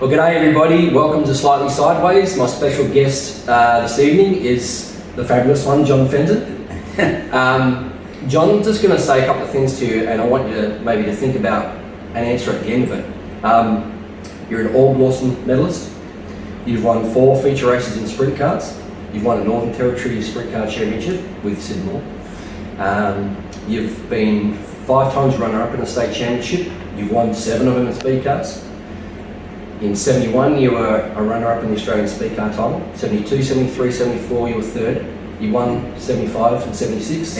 Well, g'day everybody, welcome to Slightly Sideways. My special guest this evening is the fabulous one, John Fenton. John's just going to say a couple of things to you, and I want you to maybe to think about an answer at the end of it. You're an All Lawson medalist. You've won 4 feature races in sprint cars. You've won a Northern Territory Sprint Car Championship with Sydney. You've been 5 times runner-up in a state championship. You've won 7 of them in speed cars. In 71, you were a runner-up in the Australian speed car title. 72, 73, 74, you were 3rd. You won 75 and 76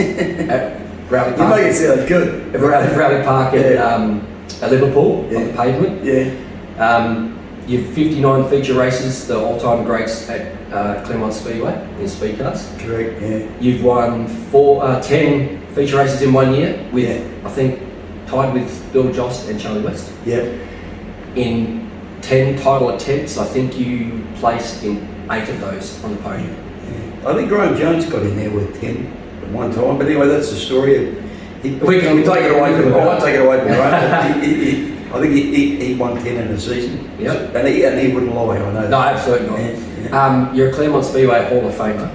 at Rowley Park. You make it sound good. At Rowley Park at Liverpool, on the pavement. Yeah. You've 59 feature races, the all-time greats at Claremont Speedway in speed cars. Correct, yeah. You've won 10 feature races in 1 year, with I think tied with Bill Jost and Charlie West. Yeah. In 10 title attempts, I think you placed in 8 of those on the podium. Yeah. I think Graham Jones got in there with 10 at one time, but anyway, that's the story. We can take it away from the I take it away from Graham. I think he won 10 in a season. Yep. And he wouldn't lie, I know. No, absolutely not. Yeah. You're a Claremont Speedway Hall of Famer.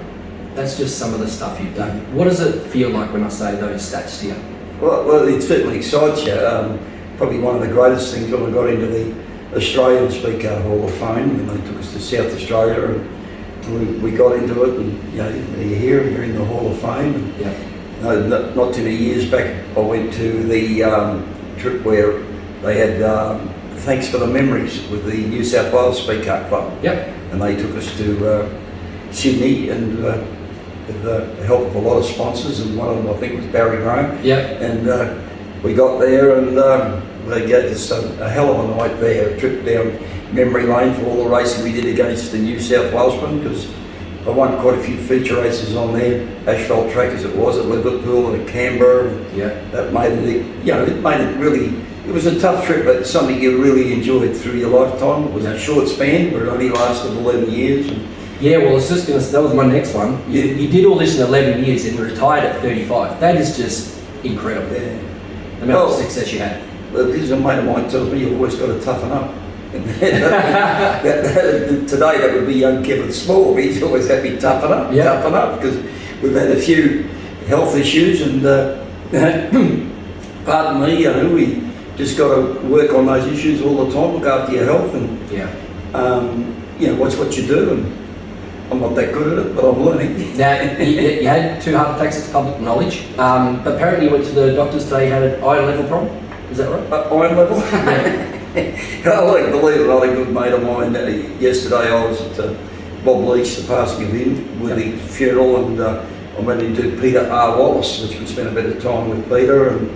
That's just some of the stuff you've done. What does it feel like when I say those stats to you? Well, it certainly excites you. Probably one of the greatest things when I got into the Australian Speed Car Hall of Fame, and they took us to South Australia, and we got into it, and you're here and you're in the Hall of Fame. And, not too many years back, I went to the trip where they had Thanks for the Memories with the New South Wales Speed Car Club. Yep. And they took us to Sydney, and with the help of a lot of sponsors, and one of them I think was Barry Graham. Yep. And we got there, and they gave us a hell of a night there, a trip down memory lane for all the racing we did against the New South Walesmen, because I won quite a few feature races on there, asphalt track as it was, at Liverpool and at Canberra. That made it, it made it really, it was a tough trip, but something you really enjoyed through your lifetime. It was a short span, but it only lasted 11 years. Yeah, well, it's just that was my next one. You did all this in 11 years and retired at 35. That is just incredible. Yeah. The amount of success you had. Well, because a mate of mine tells me you've always got to toughen up. Today that would be young Kevin Small. He's always had me toughen up, because we've had a few health issues, and pardon me, we just got to work on those issues all the time, look after your health, and watch what you do. And I'm not that good at it, but I'm learning. Now, you had 2 heart attacks, it's public knowledge, but apparently you went to the doctors today, you had an iron level problem. Is that right? Iron level? I believe it, another good mate of mine. Yesterday I was at Bob Leach, the passing of him, with the funeral, and I went into Peter R. Wallace, which we spent a bit of time with Peter, and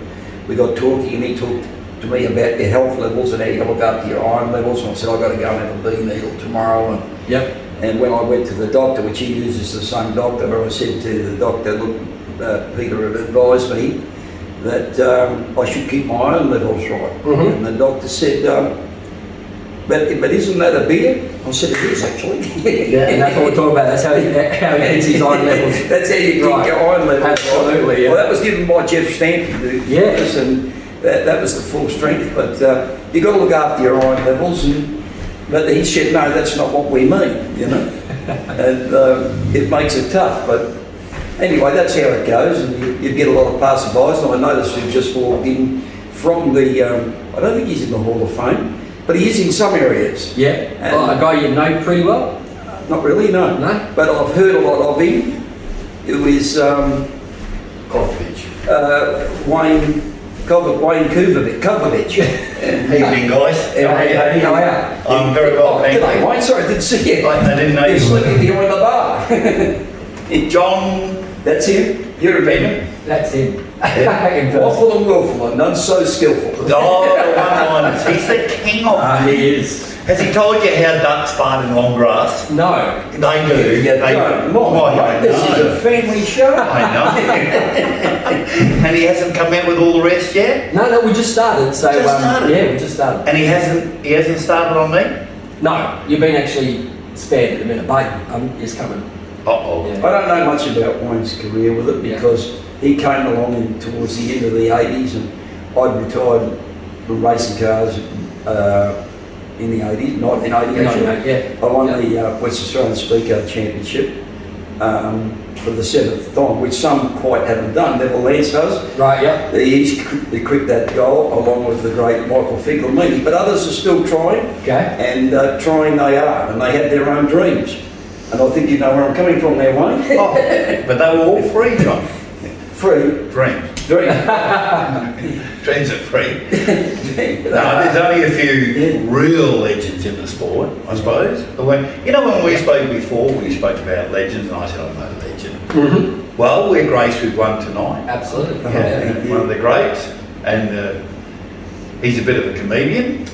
we got talking, and he talked to me about your health levels and how you look after your iron levels, and I said I've got to go and have a B needle tomorrow. And when I went to the doctor, which he uses the same doctor, I said to the doctor, look, Peter had advised me that I should keep my iron levels right. And the doctor said, but isn't that a beer? I said, it is actually. And that's what we're talking about. That's how he gets his iron levels. That's how you keep your iron levels. Absolutely, Well, that was given by Jeff Stanton, and that was the full strength. But you've got to look after your iron levels. But he said, no, that's not what we mean, and it makes it tough. But anyway, that's how it goes, and you get a lot of passerbys. And I noticed who just walked in from the, I don't think he's in the Hall of Fame, but he is in some areas. Yeah, a guy you know pretty well? Not really, no. But I've heard a lot of him. It was Wayne Kovovich. Evening, guys. How are you? I'm very well, thank you. G'day, Wayne. Sorry, I didn't see you. I didn't know You're you. sleeping behind the bar. John. That's him. You're a veteran. That's him. Waffle and willful, and none so skillful. Oh, the one-liners. He's the king of them. He is. Has he told you how ducks fart in long grass? No. They do. This is a family show. I know. And he hasn't come out with all the rest yet? No, we just started. So yeah, we just started. And he hasn't started on me? No, you've been actually spared at the minute. Mate, he's coming. Uh-oh. I don't know much about Wayne's career with it, because he came along towards the end of the 80s, and I'd retired from racing cars in the 80s, 1980 actually. 1980, yeah. I won the West Australian Speedcar Championship for the 7th time, which some quite haven't done. Neville Lance has. Right, yeah. He cricked that goal along with the great Michael Figliorini, but others are still trying. Okay. And trying they are, and they have their own dreams. And I think you know where I'm coming from there, Wayne. Oh, but they were all free, John. Free. Dreams. Dream. Dreams are free. No, there's only a few real legends in the sport, I suppose. But when we spoke before, we spoke about legends, and I said, I'm no legend. Mm-hmm. Well, we're graced with one tonight. Absolutely. Yeah, one of the greats, and he's a bit of a comedian,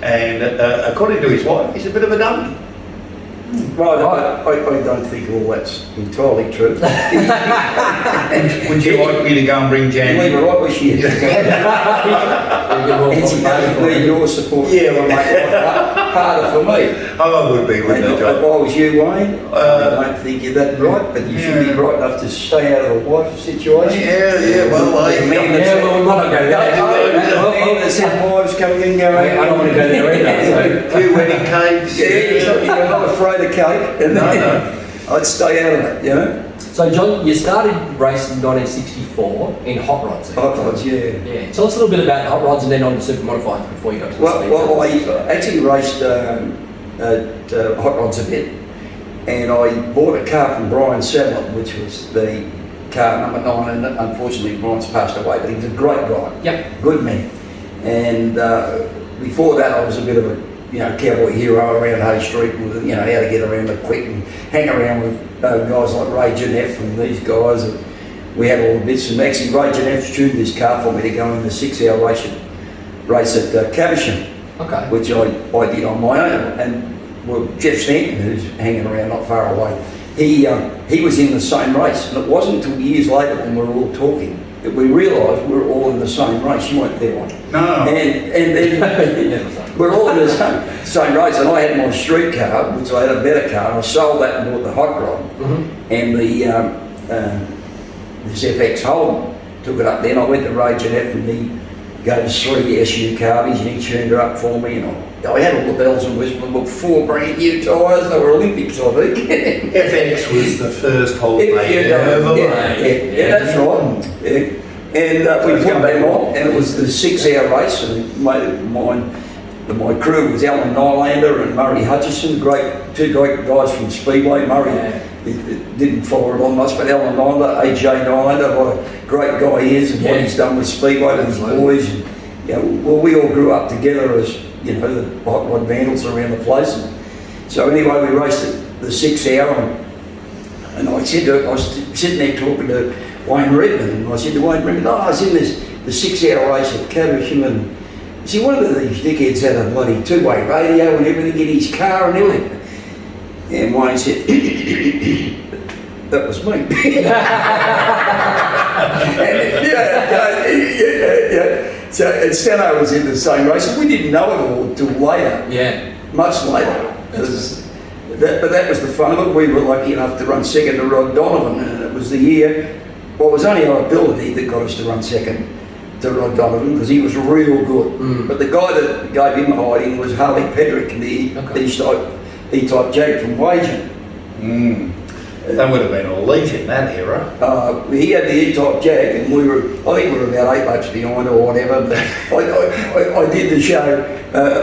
and according to his wife, he's a bit of a dummy. Well, I don't think all that's entirely true. Would you like me to go and bring Jan? Leave her right where she is. Need your support. Yeah, will make it harder for me. Oh, I would be, wouldn't I, If John? I was you, Wayne, I don't think you're that bright, but you should be bright enough to stay out of the wife situation. Yeah, well, we might not go there. There's some wives coming in going, I don't want to go there either. a few wedding cakes. you're not afraid of cake. And No. I'd stay out of it, you know. So, John, you started racing in 1964 in hot rods. Hot rods, yeah. Yeah. Tell us a little bit about hot rods and then on the super modifieds before you got to the speed Well, cars. I actually raced at hot rods a bit, and I bought a car from Brian Sadler, which was the car number 9, and unfortunately Brian's passed away, but he was a great guy, Yep. good man. And before that, I was a bit of a cowboy hero around Hay Street with how to get around it quick and hang around with guys like Ray Jeneff and these guys. And we had all the bits, and actually Ray Jeneff tuned this car for me to go in the 6-hour race at Caversham, Okay. which I did on my own. And well, Jeff Stanton, who's hanging around not far away, he was in the same race, and it wasn't until years later when we were all talking that we realised we were all in the same race. You weren't there, one. No. And then we're all in the same race, and I had my street car, which I had a better car, and I sold that and bought the hot rod, and this FX Holden took it up there, and I went to Ray Jeneff, and he gave us 3 SU carbies, and he tuned her up for me, and I had all the bells and whistles, but 4 brand new tyres. They were Olympics, I think. FX was the first holiday ever. Yeah, that's right. Yeah. And we put them on, and it was the 6-hour race, and my crew was Alan Nylander and Murray Hutchison, two great guys from Speedway. Murray didn't follow it on much, but Alan Nylander, AJ Nylander, what a great guy he is, and what he's done with Speedway with his boys. And, well, we all grew up together as the hot rod vandals around the place. And so anyway, we raced the 6-hour, and I said I was sitting there talking to Wayne Redmond, and I said to Wayne Redmond, I was in the 6-hour race at Caversham, and see, one of these dickheads had a bloody 2-way radio and everything in his car and everything. And Wayne said, that was me. So and Stano was in the same race, and we didn't know it all until later. Yeah. Much later. But that was the fun of it. We were lucky enough to run second to Rod Donovan, and it was the year, well, it was only our ability that got us to run second to Rod Donovan, because he was real good. But the guy that gave him a hiding was Harley Pedrick, the E-type jag from Wagen. That would have been elite in that era. He had the E-type jag, and I think we were about 8 laps behind or whatever, but I did the show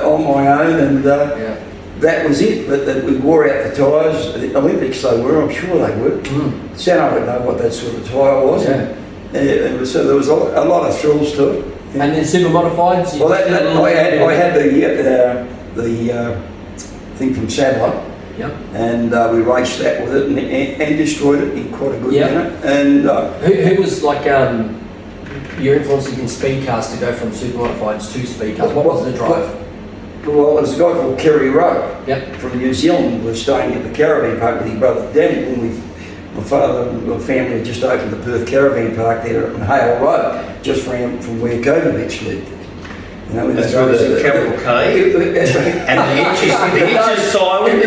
on my own, and that was it. But we wore out the tyres. The Olympics they were, I'm sure they were. Sano would know what that sort of tyre was. So there was a lot of thrills to it. And then super modifieds? Well, I had the thing from Sadler. Yep. And we raced that with it and destroyed it in quite a good manner. And who was like your influencing in speed cars to go from super modifieds to speed cars? What was the drive? Well, there was a guy called Kerry Rowe from New Zealand who was staying at the caravan park with his brother Danny when my father and my family had just opened the Perth Caravan Park there on Hale Road, just from where Kovacic lived. That's with a capital K, and the inches silent. In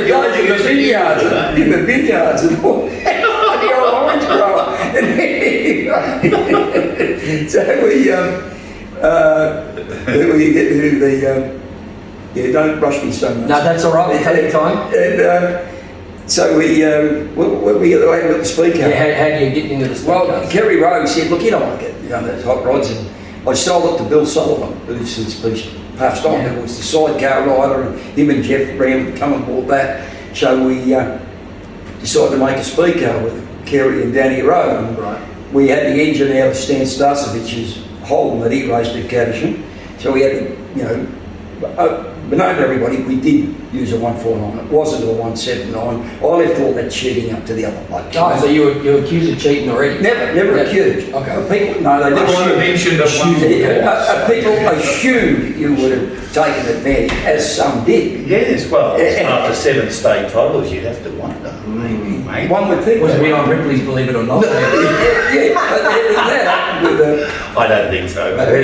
the vineyards and all. The old orange grower. So we get to Yeah, don't rush me so much. No, that's all right. We'll take your time. And so we get the way with the speaker. Yeah, how do you get into the speaker? Well, Kerry Rose said, look, you know, I get those hot rods, and I sold it to Bill Sullivan, who's since passed on. Yeah. It was the sidecar rider, and him and Jeff Brown come and bought that. So we decided to make a speaker with Kerry and Danny Rowe. And Right. we had the engine out of Stan Stasovich's Holden that he raced at Caversham. So we had to, you know, but known to everybody, we did use a 149. It wasn't a 179. I left all that cheating up to the other bloke. Oh, so you were accused of cheating already? Never Yeah. accused. Okay. People, no, they never I mentioned at one point. People assumed you would have taken advantage, as some did. Yes, well, after 7 state titles, you'd have to wonder, maybe, mate. One would think. Was that. we on Ripley's Believe It or Not? Yeah, but that, with I don't think so, but No, you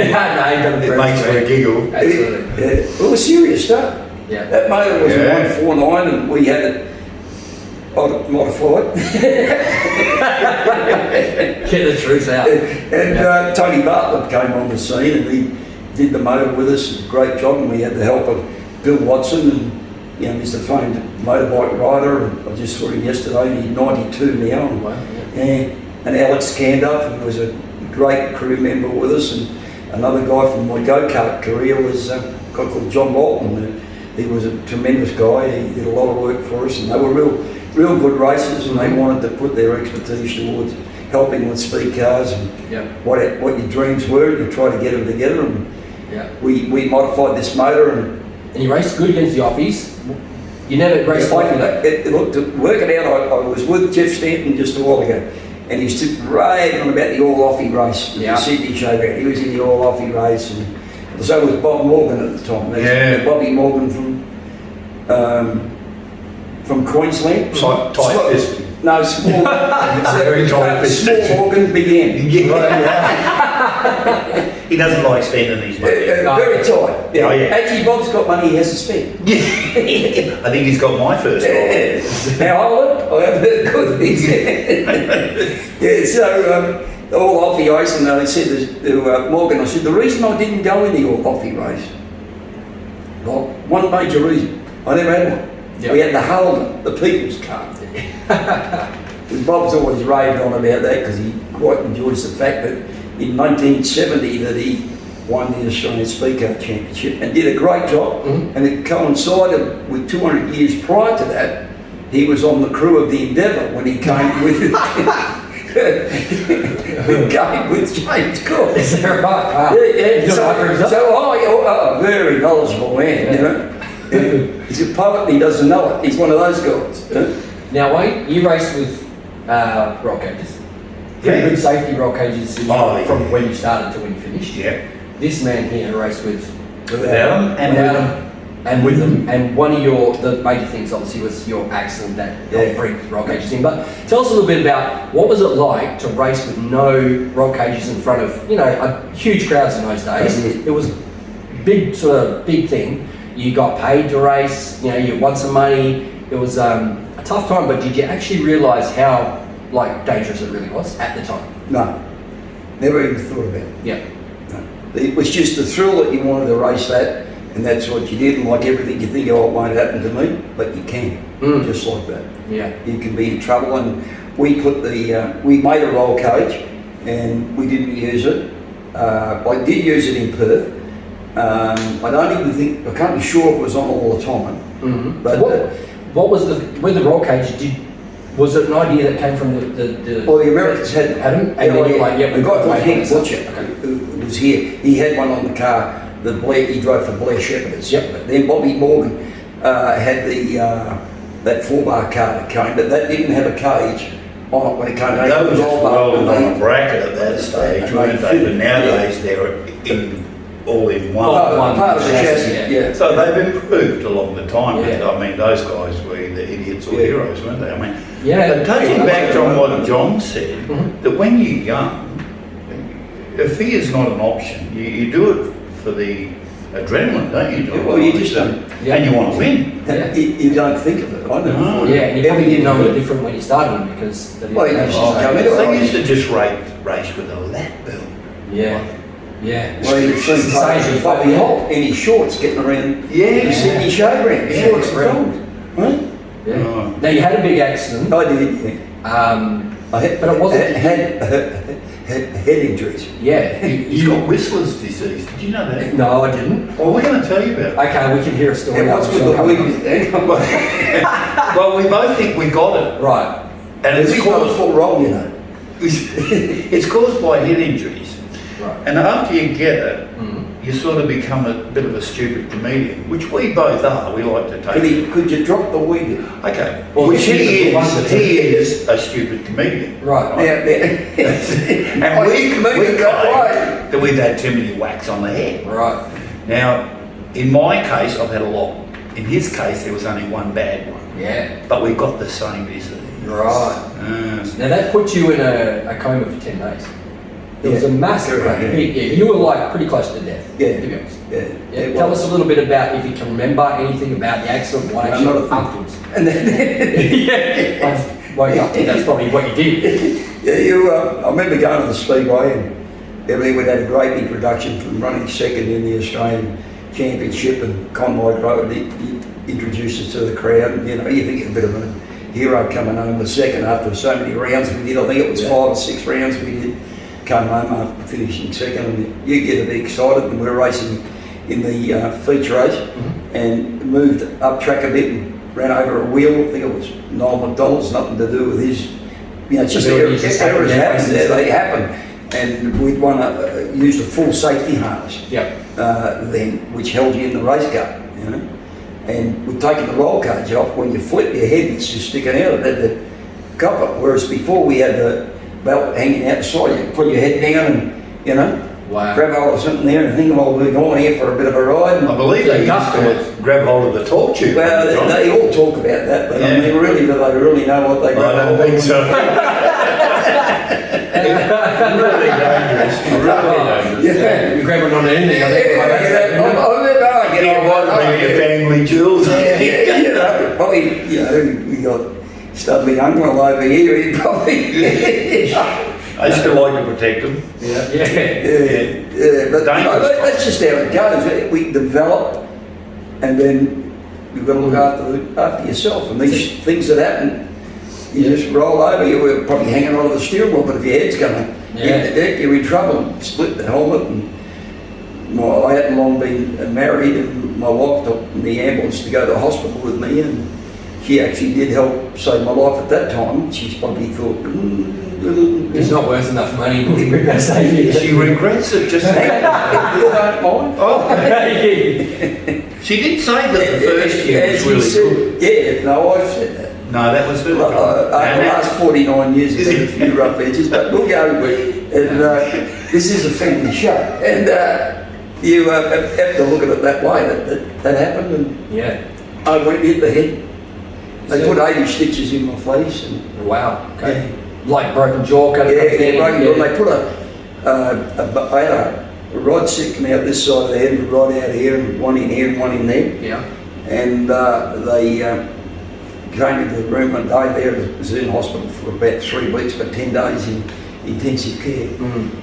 don't it makes me giggle. Absolutely. it was serious stuff. Yeah. That motor was Yeah. a 149, and we had it modified. Get the truth out. And Tony Bartlett came on the scene, and he did the motor with us. Great job, and we had the help of Bill Watson, and you know, Mr. famed motorbike rider. And I just saw him yesterday. He's 92 now. And, Wow, and Alex Canduff, who was a great crew member with us, and another guy from my go-kart career was a guy called John Walton. He was a tremendous guy. He did a lot of work for us, and they were real good racers, and they wanted to put their expertise towards helping with speed cars and Yeah. what your dreams were, and you try to get them together. And Yeah. we modified this motor, and And you raced good against the Offies. You never raced like that. Look, to work it out, I was with Jeff Stanton just a while ago, and he was raving on about the All-Offie race, Yeah. the Sydney showground. He was in the All-Offie race, and so was Bob Morgan at the time. That's Yeah. Bobby Morgan from Queensland. Tight fist. No, small. Very tight fist. Small Morgan began. He doesn't like spending his money. Very tight. Oh, yeah. Actually, Bob's got money he has to spend. I think he's got my first role. Now, I have heard good things. Yeah, so all Offie race, and they said to Morgan, I said, the reason I didn't go in the all Offie race, well, one major reason, I never had one. Yep. We had the Holden, the people's car. And Bob's always raved on about that because he quite enjoys the fact that in 1970 that he won the Australian Speed Car Championship and did a great job. Mm-hmm. And it coincided with 200 years prior to that, he was on the crew of the Endeavour when he came with he came with James Cook. Is that right? Wow. Yeah. He's got eye for So, very knowledgeable man, you know. He's a poet and he doesn't know it. He's one of those guys. Now, Wade, you raced with roll cages. Pretty Yeah. good safety roll cages Oh, yeah. from when you started to when you finished. Yeah. This man here raced with Without them and without them and with them. And one of the major things obviously was your accident that helped bring roll cages in. But tell us a little bit about what was it like to race with no roll cages in front of, you know, huge crowds in those days. It was big thing. You got paid to race, you know, you won some money. It was a tough time, but did you actually realise how dangerous it really was at the time? No, never even thought about it. Yeah. No. It was just the thrill that you wanted to race that, and that's what you did. And like everything, you think, oh, it won't happen to me, but you can, just like that. Yeah. You can be in trouble, and we put we made a roll cage, and we didn't use it. I did use it in Perth. I don't even think, I can't be sure it was on all the time. Mm-hmm. But what was with the roll cage? Was it an idea that came from the well, the Americans had them, and then you're like, yep, the guy called Hank Butcher, Okay. who was here, he had one on the car that he drove for Blair Shepherd's. Yep. But then Bobby Morgan had that 4-bar car that came, but that didn't have a cage on it when it came. That was just all well and on a bracket at that stage, weren't they? But nowadays they're all in one. part of the chassis, yeah. So they've improved along the time. Yeah. I mean, those guys were either idiots or heroes, weren't they? I mean, Yeah. but taking back on what John said, that when you're young, fear is not an option. You do it for the adrenaline, don't you? John? Well, you just don't. And you want to win. Yeah. You don't think of it. I never No. thought. Yeah, and you probably didn't know any different when you started because they didn't Well, you have just so- come in. They used to just race with a lap belt. Yeah. Yeah. Well, you've seen It's the same photos of thing, Bobby yeah. Holt in his shorts getting around the Sydney showground. Yeah, Shorts and right. thongs, right? Yeah. Right. Now you had a big accident, I did, yeah. but it wasn't. Head injuries. Yeah. He's got Whistler's disease. Did you know that? No, I didn't. Well, we're going to tell you about it. Okay, we can hear a story. Yeah, what's I'm with sure the coming wig? Well, we both think we got it. up. Right. And it's It's not a caused, full wrong, you know. it's caused by head injuries. Right. And after you get it, Mhm. you sort of become a bit of a stupid comedian, which we both are. We like to take. Could you drop the wig? Okay. Well, Which he's the one that- he is a stupid comedian. Right. And we comedian that claim way. that we've had too many whacks on the head. Right. Now, in my case, I've had a lot. In his case, there was only one bad one. Yeah. But we got the same disease. Right. Now that put you in a coma for 10 days. It was a massive Correct, yeah. hit. Yeah, you were like pretty close to death. Yeah. To be honest. Yeah. Yeah. Tell us a little bit about if you can remember anything about the accident, what No, actually not a thing. afterwards. And then, Yeah. Well, yeah, that's probably what you did. yeah, I remember going to the Speedway and we'd had a great introduction from running second in the Australian Championship, and Conroy Road introduced us to the crowd. You know, you think you're a bit of a hero coming home with second after so many rounds we did. I think it was 5 or 6 rounds we did. Came home after finishing second, and you get a bit excited. And we were racing in the feature race and moved up track a bit and ran over a wheel. I think it was Noel McDonald's, nothing to do with his, you know, it's just errors happen. Yeah, they happen. And we'd used a full safety harness Yep. then, which held you in the race car, you know. And we'd taken the roll cage off. When you flip your head, it's just sticking out. It had the copper. Whereas before we had the belt hanging out the side. You put your head down and, you know, Wow. grab hold of something there and think, well, we're going here for a bit of a ride. I believe they used to grab hold of the torque tube. Well, they all talk about that, but I mean, really, do they really know what they I grab don't hold think of? so. Really dangerous. Really dangerous. Yeah. You're grabbing on anything, I think. Bring your family jewels. You know, probably, you know, we got Studley Unwell over here, he probably. I still like to protect them. Yeah. But Dangerous. that's just how it goes. We develop, and then you've got to look after yourself. And these things that happen, you just roll over. You were probably hanging onto the steering wheel, but if your head's going to hit the deck, you're in trouble. Split the helmet. And I hadn't long been married, and my wife took the ambulance to go to the hospital with me, and she actually did help save my life at that time. She's probably thought, It's not worth enough money to bring that safety. She regrets it just now. you don't mind. Oh, she did say that the first year was As really he said, good. yeah, no, I've said that. No, that was her. Over the last 49 years, there's been a few rough edges, but we'll go. And this is a family show, and you have to look at it that way. That happened, and Yeah. I went hit the head. They put 80 stitches in my face, and Wow. Okay. Like broken jaw, kind of thing. they put I had a rod sticking out this side of the head, and a rod out here, and one in here, and one in there. Yeah. And they came into the room one day there, was in hospital for about 3 weeks, but 10 days in intensive care.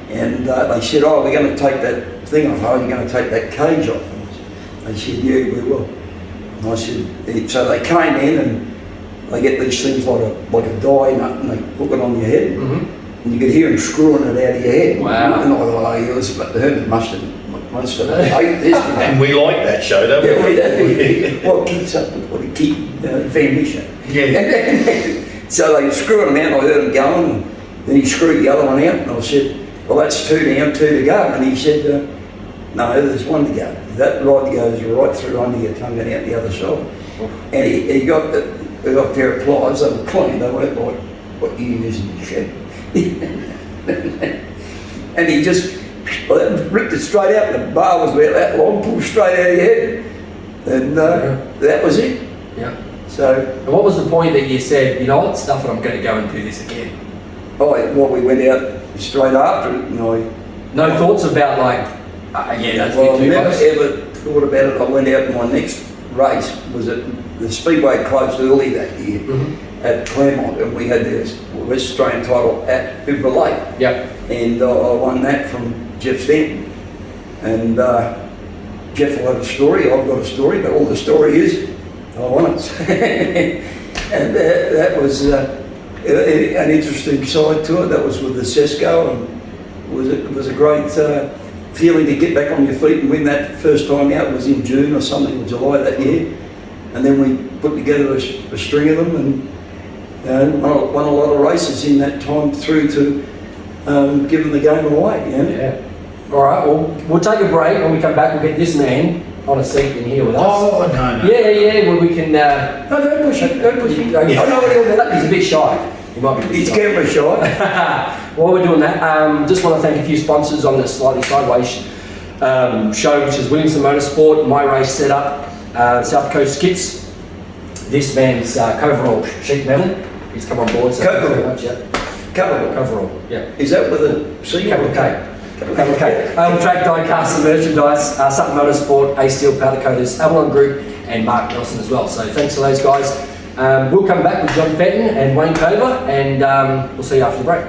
And they said, oh, we're going to take that thing off, oh, you're going to take that cage off. And they said, yeah, we will. And I said, so they came in and they get these things like a die nut and they hook it on your head. And you could hear them screwing it out of your head. Wow. And I thought, oh, yes, but the hermit must have hate this. And we like that show, don't Yeah, we? well, kids up with what a kid family show. Yeah. So they screwed him out, and I heard him going, and then he screwed the other one out, and I said, well, that's 2 down, 2 to go. And he said, no, there's 1 to go. That rod goes right through under your tongue and out the other side. And he got a pair of pliers, they were clean, they weren't like what you use in the shed. And he just ripped it straight out, the bar was about that long, pulled straight out of your head. And that was it. Yeah. So, And what was the point that you said, you know what, stuff it, I'm going to go and do this again? we went out straight after it, and No thoughts about like, yeah, that's well, I too never close. ever thought about it. I went out, and my next race was at the Speedway closed early that year at Claremont, and we had this West Australian title at Bibra Lake. Yep. And I won that from Jeff Fenton. And Jeff will have a story, I've got a story, but all the story is, I won it. And that was an interesting side to it. That was with the Sesco, and it was a great feeling to get back on your feet and win that first time out. It was in June or something, in July that year. And then we put together a string of them and won a lot of races in that time through to giving the game away. You know? Yeah. All right, well, we'll take a break. When we come back, we'll get this man on a seat in here with us. Oh, no. Yeah, well, we can... no, don't push it, don't push it. I know what he'll do. He's a bit shy. He might be a bit He's shy. camera shy. While we're doing that, just want to thank a few sponsors on the Slightly Sideways show, which is Williamson Motorsport, My Race Setup, South Coast Skits. This man's Coverall sheet metal. He's come on board. So thank you very much, yeah. Coverall, yeah. Is that with a C? Capital K. Track DIECAST and merchandise, Sutton Motorsport, A Steel Powder Coaters, Avalon Group, and Mark Nelson as well. So thanks to those guys. We'll come back with John Fenton and Wayne Cover, and we'll see you after the break.